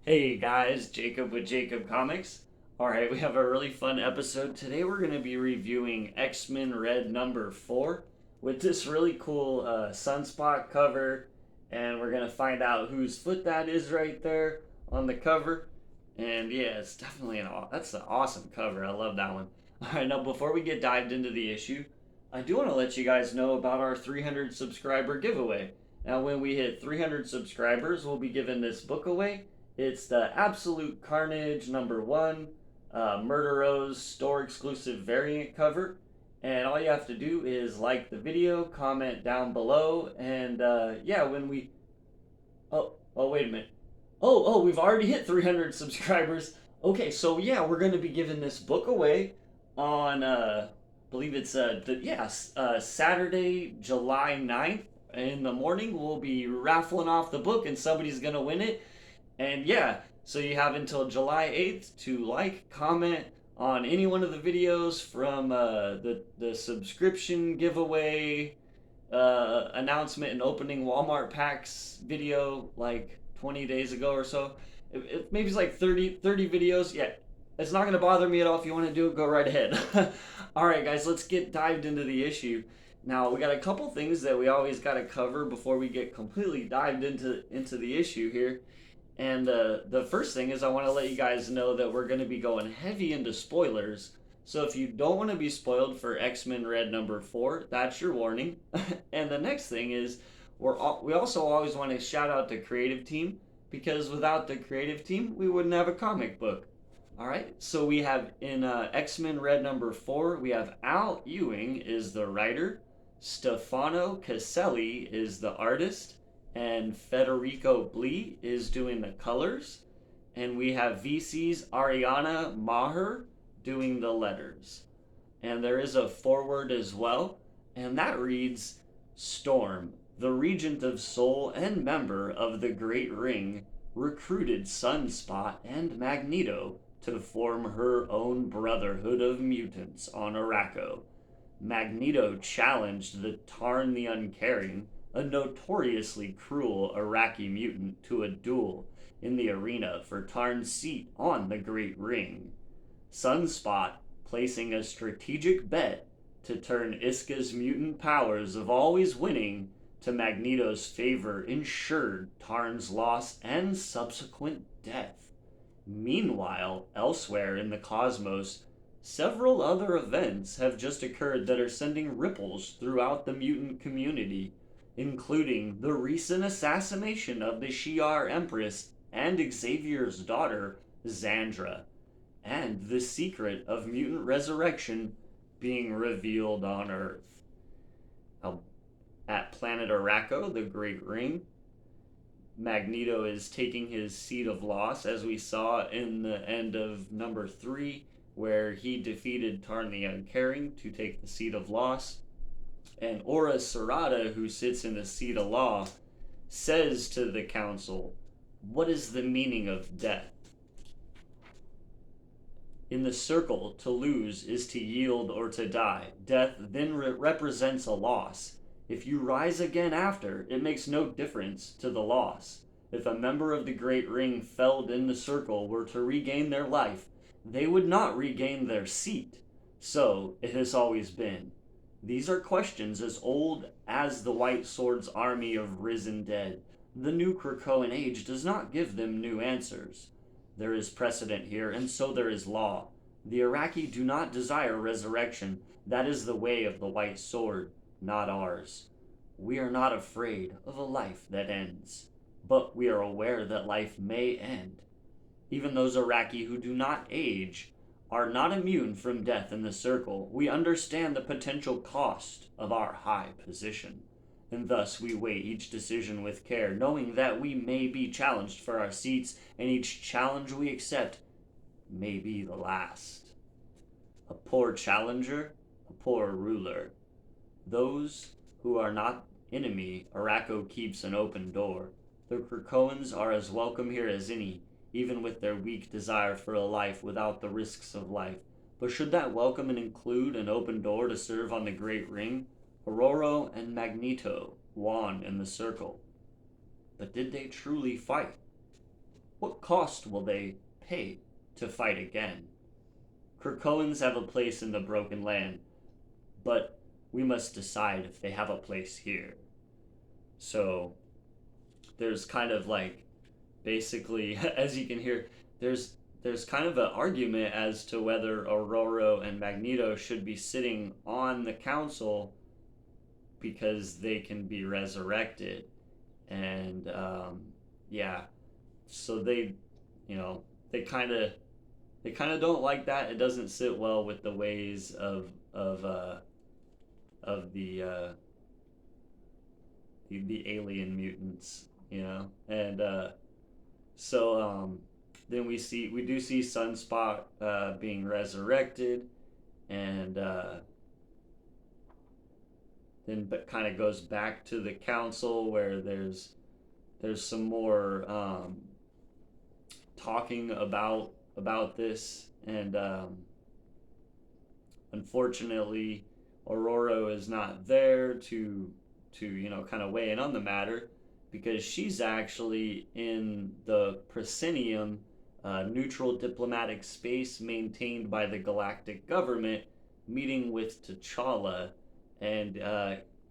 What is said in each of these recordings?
Hey guys, Jacob with Jacob Comics. Alright, we have a really fun episode. Today we're going to be reviewing X-Men Red number 4 with this really cool Sunspot cover, and we're going to find out whose foot that is right there on the cover. And yeah, it's definitely that's an awesome cover. I love that one. Alright, now before we get dived into the issue, I do want to let you guys know about our 300 subscriber giveaway. Now, when we hit 300 subscribers, we'll be giving this book away. It's the Absolute Carnage number 1, Murder Rose store exclusive variant cover. And all you have to do is like the video, comment down below, and yeah, when we. Wait a minute. We've already hit 300 subscribers. Okay, so yeah, we're going to be giving this book away on, I believe it's, Saturday, July 9th. In the morning, we'll be raffling off the book, and somebody's going to win it. And yeah, so you have until July 8th to like, comment on any one of the videos from the subscription giveaway announcement and opening Walmart packs video like 20 days ago or so. Maybe it's like 30 videos. Yeah, it's not going to bother me at all. If you want to do it, go right ahead. All right, guys, let's get dived into the issue. Now, we got a couple things that we always got to cover before we get completely dived into the issue here. And the first thing is I want to let you guys know that we're going to be going heavy into spoilers. So if you don't want to be spoiled for X-Men Red number 4, that's your warning. And the next thing is we also always want to shout out the creative team, because without the creative team, we wouldn't have a comic book. All right, so we have in X-Men Red number 4, we have Al Ewing is the writer, Stefano Caselli is the artist, and Federico Blee is doing the colors, and we have VC's Ariana Maher doing the letters. And there is a foreword as well, and that reads, Storm, the Regent of Soul and member of the Great Ring, recruited Sunspot and Magneto to form her own Brotherhood of Mutants on Arakko. Magneto challenged the Tarn the Uncaring, a notoriously cruel Iraqi mutant, to a duel in the arena for Tarn's seat on the Great Ring. Sunspot, placing a strategic bet to turn Iska's mutant powers of always winning to Magneto's favor, ensured Tarn's loss and subsequent death. Meanwhile, elsewhere in the cosmos, several other events have just occurred that are sending ripples throughout the mutant community, including the recent assassination of the Shi'ar Empress and Xavier's daughter, Xandra, and the secret of mutant resurrection being revealed on Earth. At planet Arakko, the Great Ring, Magneto is taking his seat of loss, as we saw in the end of number 3, where he defeated Tarn the Uncaring to take the seat of loss. And Aura Sarada, who sits in the seat of law, says to the council, what is the meaning of death? In the circle, to lose is to yield or to die. Death then represents a loss. If you rise again after, it makes no difference to the loss. If a member of the Great Ring felled in the circle were to regain their life, they would not regain their seat. So it has always been. These are questions as old as the White Sword's army of risen dead. The new Krakoan age does not give them new answers. There is precedent here, and so there is law. The Iraqi do not desire resurrection. That is the way of the White Sword, not ours. We are not afraid of a life that ends, but we are aware that life may end. Even those Iraqi who do not age are not immune from death in the circle. We understand the potential cost of our high position, and thus we weigh each decision with care, knowing that we may be challenged for our seats, and each challenge we accept may be the last. A poor challenger, a poor ruler. Those who are not enemy, Arakko keeps an open door. The Krakoans are as welcome here as any, even with their weak desire for a life without the risks of life. But should that welcome include an open door to serve on the Great Ring? Aurora and Magneto won in the circle. But did they truly fight? What cost will they pay to fight again? Krakoans have a place in the Broken Land, but we must decide if they have a place here. So there's kind of like basically, as you can hear, there's kind of an argument as to whether Aurora and Magneto should be sitting on the council because they can be resurrected, and yeah, so you know, they kind of they kind of don't like that. It doesn't sit well with the ways of the alien mutants, and so then we do see Sunspot being resurrected, and then but kind of goes back to the council where there's some more talking about this, and unfortunately, Aurora is not there to kind of weigh in on the matter because she's actually in the proscenium, neutral diplomatic space maintained by the galactic government, meeting with T'Challa, and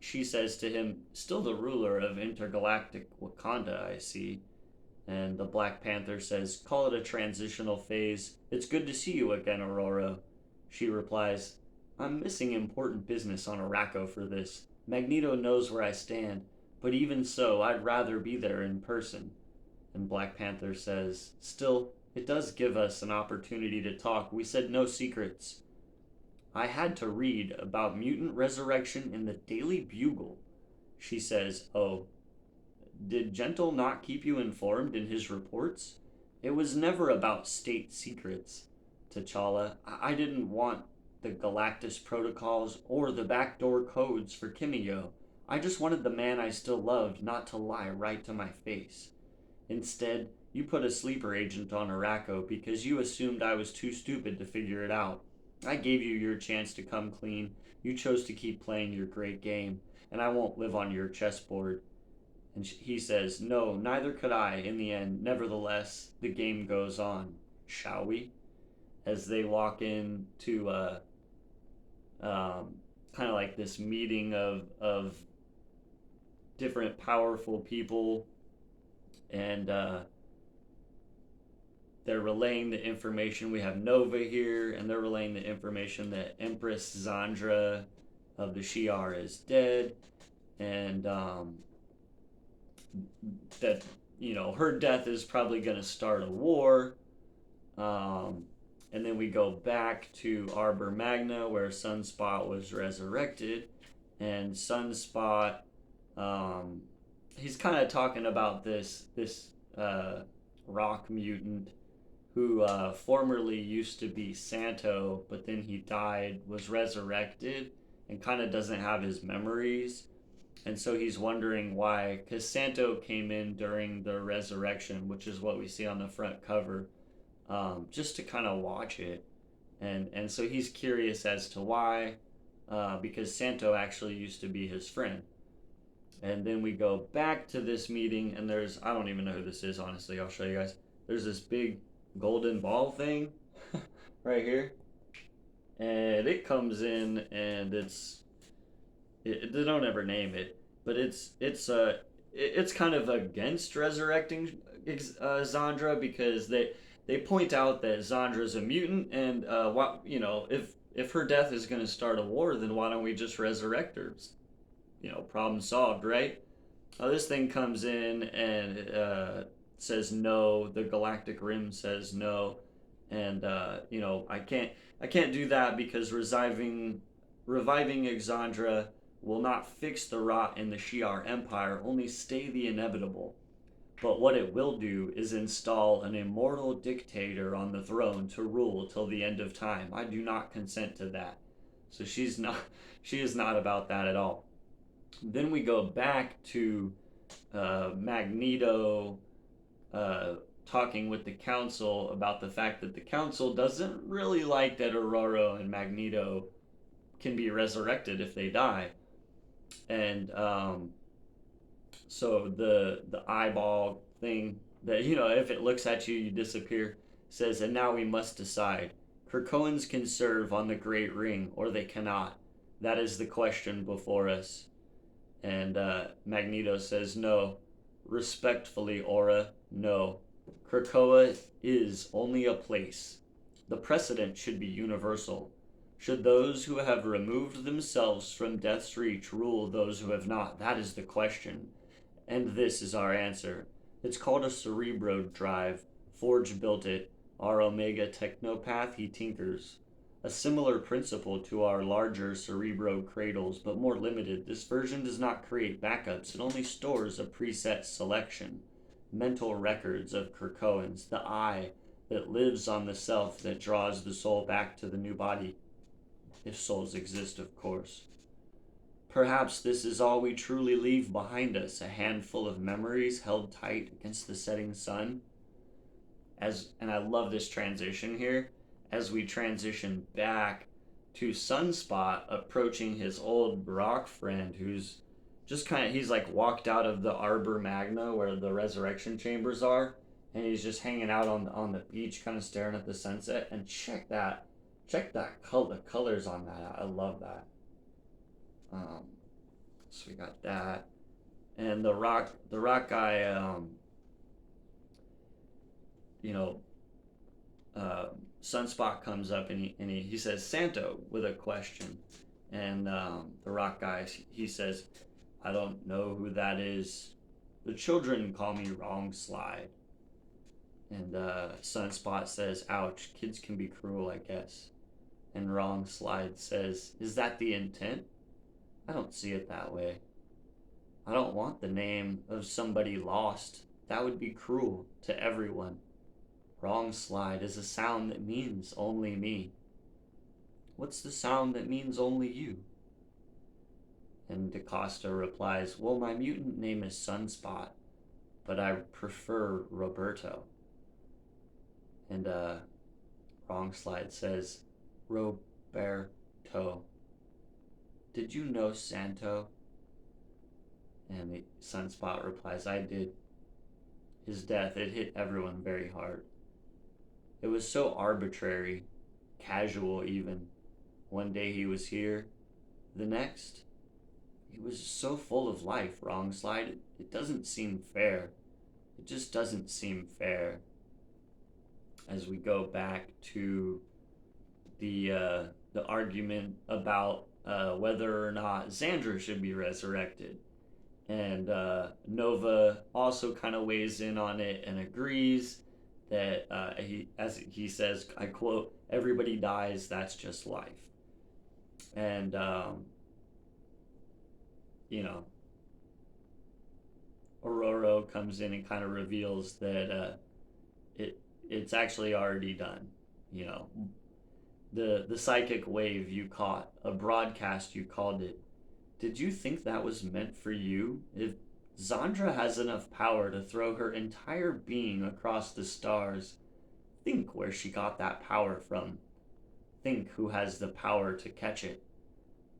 she says to him, "Still the ruler of intergalactic Wakanda, I see." And the Black Panther says, "Call it a transitional phase. It's good to see you again, Aurora." She replies, "I'm missing important business on Araco for this. Magneto knows where I stand, but even so, I'd rather be there in person." And Black Panther says, "Still, it does give us an opportunity to talk. We said no secrets." "I had to read about mutant resurrection in the Daily Bugle." She says, "Oh, did Gentle not keep you informed in his reports? It was never about state secrets." T'Challa, I didn't want the Galactus protocols or the backdoor codes for Kimio. I just wanted the man I still loved not to lie right to my face. Instead, you put a sleeper agent on Araco because you assumed I was too stupid to figure it out. I gave you your chance to come clean. You chose to keep playing your great game, and I won't live on your chessboard." And he says, "No, neither could I in the end. Nevertheless, the game goes on. Shall we?" As they walk into kind of like this meeting of different powerful people, and they're relaying the information. We have Nova here, and they're relaying the information that Empress Zandra of the Shi'ar is dead, and that her death is probably going to start a war. And then we go back to Arbor Magna where Sunspot was resurrected, and Sunspot, he's kind of talking about this rock mutant who formerly used to be Santo, but then he died, was resurrected, and kind of doesn't have his memories. And so he's wondering why, because Santo came in during the resurrection, which is what we see on the front cover, just to kind of watch it. And so he's curious as to why, because Santo actually used to be his friend. And then we go back to this meeting, and I don't even know who this is, honestly. I'll show you guys. There's this big golden ball thing right here. And it comes in, and they don't ever name it, but it's kind of against resurrecting Zandra because they point out that Zandra's a mutant, and if her death is going to start a war, then why don't we just resurrect her? Problem solved, right? This thing comes in and says no. The Galactic Rim says no, and I can't do that because reviving Exandra will not fix the rot in the Shi'ar Empire, only stay the inevitable. But what it will do is install an immortal dictator on the throne to rule till the end of time. I do not consent to that. So she is not about that at all. Then we go back to Magneto talking with the council about the fact that the council doesn't really like that Aurora and Magneto can be resurrected if they die. And so the eyeball thing that, if it looks at you, you disappear. Says, and now we must decide. Krakoans can serve on the Great Ring, or they cannot. That is the question before us. And Magneto says, no. Respectfully, Aura, no. Krakoa is only a place. The precedent should be universal. Should those who have removed themselves from death's reach rule those who have not? That is the question. And this is our answer. It's called a Cerebro drive. Forge built it. Our Omega Technopath, he tinkers. A similar principle to our larger Cerebro cradles, but more limited. This version does not create backups, it only stores a preset selection. Mental records of Krakoans, the I that lives on the self that draws the soul back to the new body. If souls exist, of course. Perhaps this is all we truly leave behind us, a handful of memories held tight against the setting sun. And I love this transition here as we transition back to Sunspot approaching his old Brock friend who's just he's like walked out of the Arbor Magna where the resurrection chambers are, and he's just hanging out on the beach kind of staring at the sunset. And check that color, the colors on that. I love that. So we got that, and the rock guy, you know, Sunspot comes up and he says Santo with a question, and the rock guy, he says, I don't know who that is. The children call me Wrong Slide. And Sunspot says, ouch, kids can be cruel, I guess. And Wrong Slide says, is that the intent? I don't see it that way. I don't want the name of somebody lost. That would be cruel to everyone. Wrong Slide is a sound that means only me. What's the sound that means only you? And DaCosta replies, well, my mutant name is Sunspot, but I prefer Roberto. And Wrong Slide says, Roberto. Did you know Santo? And the Sunspot replies, I did. His death, it hit everyone very hard. It was so arbitrary, casual even. One day he was here, the next, he was so full of life, Wrong Slide. It doesn't seem fair. It just doesn't seem fair. As we go back to the argument about whether or not Xandra should be resurrected. And Nova also kind of weighs in on it and agrees that as he says, I quote, everybody dies, that's just life. And Aurora comes in and kind of reveals that it's actually already done. The psychic wave you caught, a broadcast you called it. Did you think that was meant for you? If Xandra has enough power to throw her entire being across the stars, think where she got that power from. Think who has the power to catch it.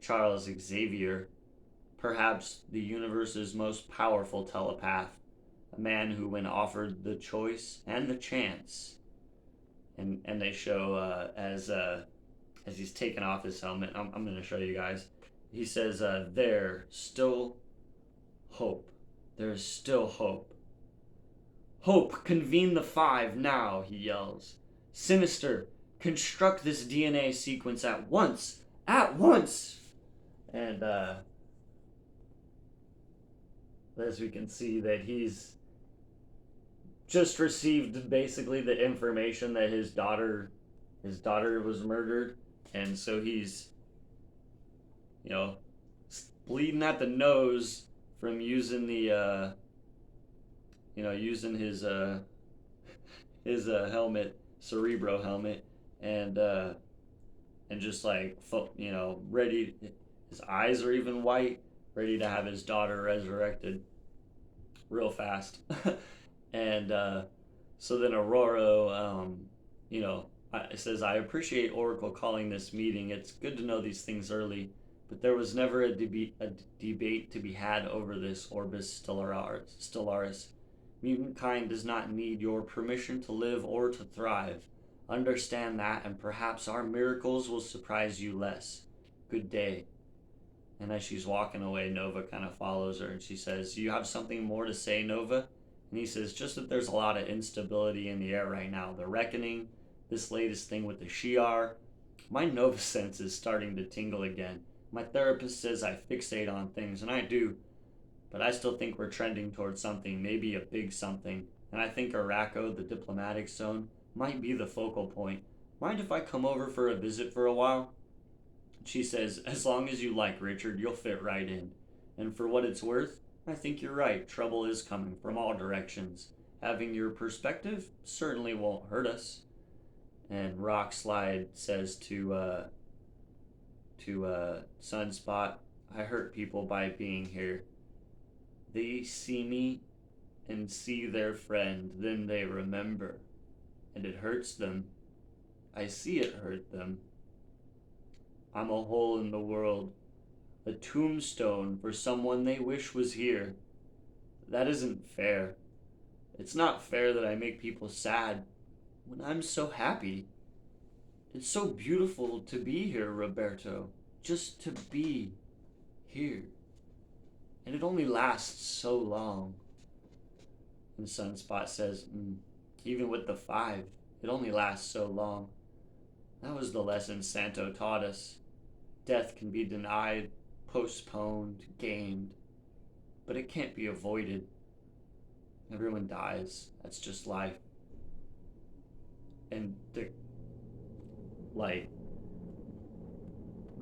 Charles Xavier, perhaps the universe's most powerful telepath, a man who, when offered the choice and the chance, and they show as he's taking off his helmet, I'm going to show you guys. He says, there's still hope. There's still hope. Hope, convene the five now, he yells. Sinister, construct this DNA sequence at once. At once! And as we can see that he's just received basically the information that his daughter was murdered. And so he's bleeding at the nose from using the using his helmet, Cerebro helmet, and just like ready. His eyes are even white, ready to have his daughter resurrected real fast. And so then Aurora says, I appreciate Oracle calling this meeting. It's good to know these things early, but there was never a debate to be had over this Orbis Stellaris. Mutant kind does not need your permission to live or to thrive. Understand that, and perhaps our miracles will surprise you less. Good day. And as she's walking away, Nova kind of follows her and she says, "You have something more to say, Nova?" And he says, "Just that there's a lot of instability in the air right now. The reckoning, this latest thing with the Shi'ar. My Nova sense is starting to tingle again. My therapist says I fixate on things, and I do. But I still think we're trending towards something, maybe a big something. And I think Araco, the diplomatic zone, might be the focal point. Mind if I come over for a visit for a while?" She says, "As long as you like, Richard, you'll fit right in. And for what it's worth, I think you're right. Trouble is coming from all directions. Having your perspective certainly won't hurt us." And Rockslide says to Sunspot, "I hurt people by being here. They see me and see their friend, then they remember. And it hurts them. I see it hurt them. I'm a hole in the world, a tombstone for someone they wish was here. That isn't fair. It's not fair that I make people sad when I'm so happy. It's so beautiful to be here, Roberto. Just to be here. And it only lasts so long." And Sunspot says, "Even with the 5, it only lasts so long. That was the lesson Santo taught us. Death can be denied, postponed, gained, but it can't be avoided. Everyone dies. That's just life." And like,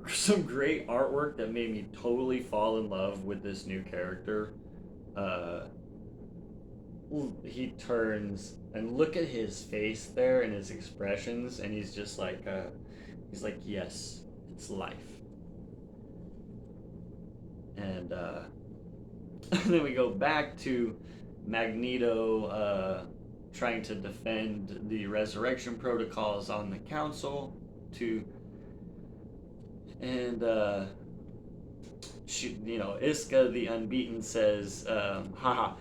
some great artwork that made me totally fall in love with this new character. Uh, he turns and look at his face there and his expressions, and he's just like, yes, it's life. And and then we go back to Magneto trying to defend the resurrection protocols on the council and Iska the Unbeaten says, "Haha,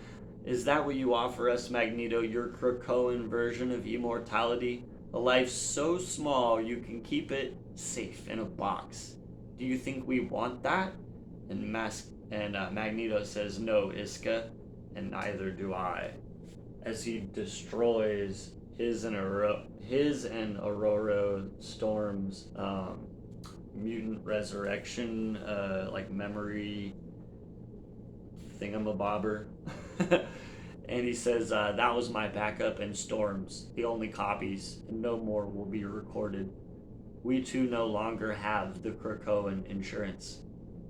is that what you offer us, Magneto? Your Krakoan version of immortality? A life so small you can keep it safe in a box. Do you think we want that?" And Magneto says, "No, Iska, and neither do I." As he destroys his and Aurora Storm's mutant resurrection like memory thingamabobber. And he says, "That was my backup and Storm's, the only copies, and no more will be recorded. We too no longer have the Krakoan insurance.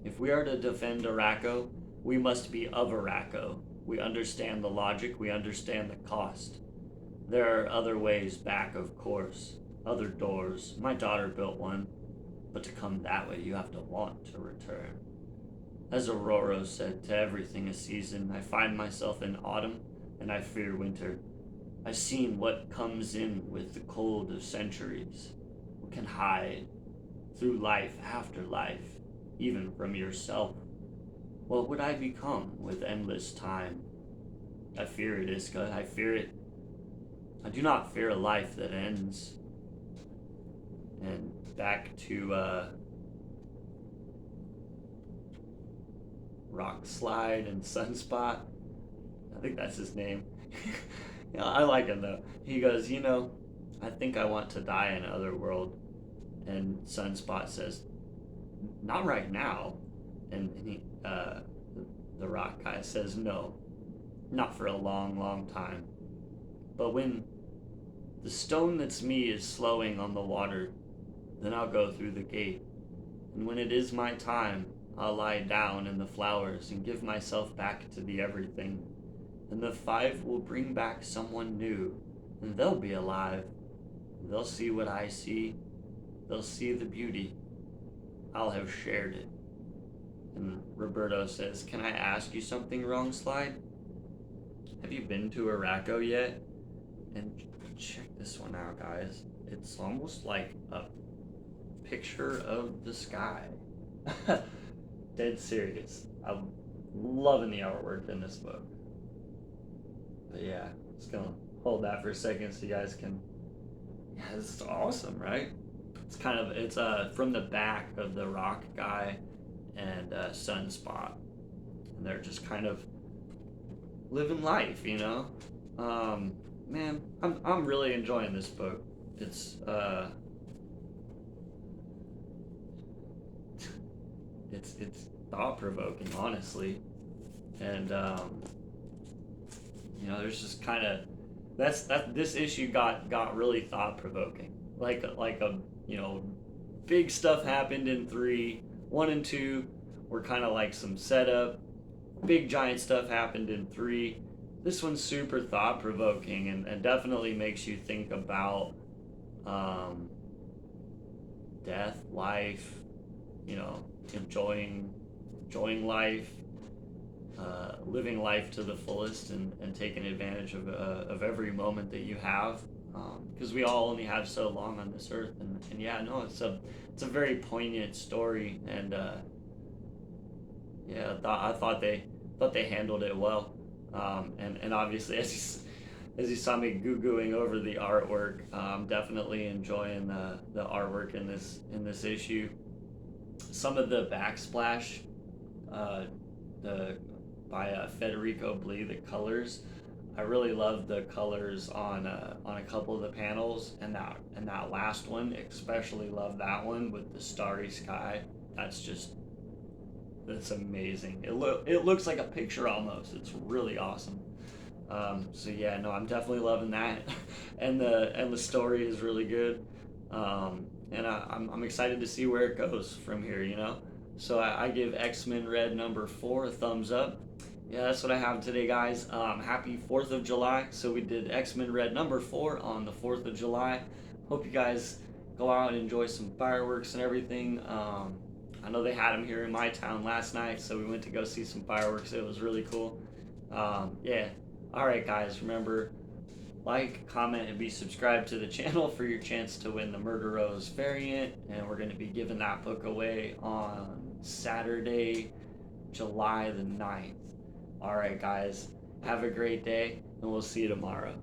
If we are to defend Araco, we must be of Araco. We understand the logic, we understand the cost. There are other ways back, of course, other doors. My daughter built one, but to come that way, you have to want to return. As Aurora said, to everything a season. I find myself in autumn, and I fear winter. I've seen what comes in with the cold of centuries. What can hide through life after life, even from yourself. What would I become with endless time? I fear it, Iska, I fear it. I do not fear a life that ends." And back to Rockslide and Sunspot. I think that's his name. I like him though. He goes, "I think I want to die in another world." And Sunspot says, "Not right now." And the rock guy says, "No, not for a long, long time. But when the stone that's me is slowing on the water, then I'll go through the gate. And when it is my time, I'll lie down in the flowers and give myself back to the everything. And the 5 will bring back someone new, and they'll be alive. They'll see what I see. They'll see the beauty. I'll have shared it." And Roberto says, "Can I ask you something, Wrongslide? Have you been to Araco yet? And check this one out, guys. It's almost like a picture of the sky." Dead serious. I'm loving the artwork in this book. But yeah, just gonna hold that for a second so you guys can. Yeah, this is awesome, right? It's from the back of the Rock guy and Sunspot, and they're just kind of living life, you know. Um, Man, I'm really enjoying this book. It's it's thought provoking, honestly, and there's just kind of that this issue got really thought provoking. Like a you know big stuff happened in 1 and 2 were kind of like some setup. Big giant stuff happened in 3. This one's super thought provoking and definitely makes you think about um, death, life, you know, enjoying life, living life to the fullest, and taking advantage of every moment that you have, because we all only have so long on this earth. And yeah, no, it's a very poignant story, and yeah, I thought they handled it well, and obviously as you saw me goo-gooing over the artwork, I'm definitely enjoying the artwork in this issue. Some of the backsplash, the by Federico Blee, the colors. I really love the colors on a couple of the panels, and that last one, especially love that one with the starry sky. That's amazing. It looks like a picture almost. It's really awesome. So yeah, no, I'm definitely loving that, and the story is really good, and I'm excited to see where it goes from here. So I give X-Men Red #4 a thumbs up. Yeah, that's what I have today, guys. Happy 4th of July. So we did X-Men Red #4 on the 4th of July. Hope you guys go out and enjoy some fireworks and everything. I know they had them here in my town last night, so we went to go see some fireworks. It was really cool. Yeah. All right, guys. Remember, like, comment, and be subscribed to the channel for your chance to win the Murder Rose variant. And we're going to be giving that book away on Saturday, July the 9th. All right, guys. Have a great day, and we'll see you tomorrow.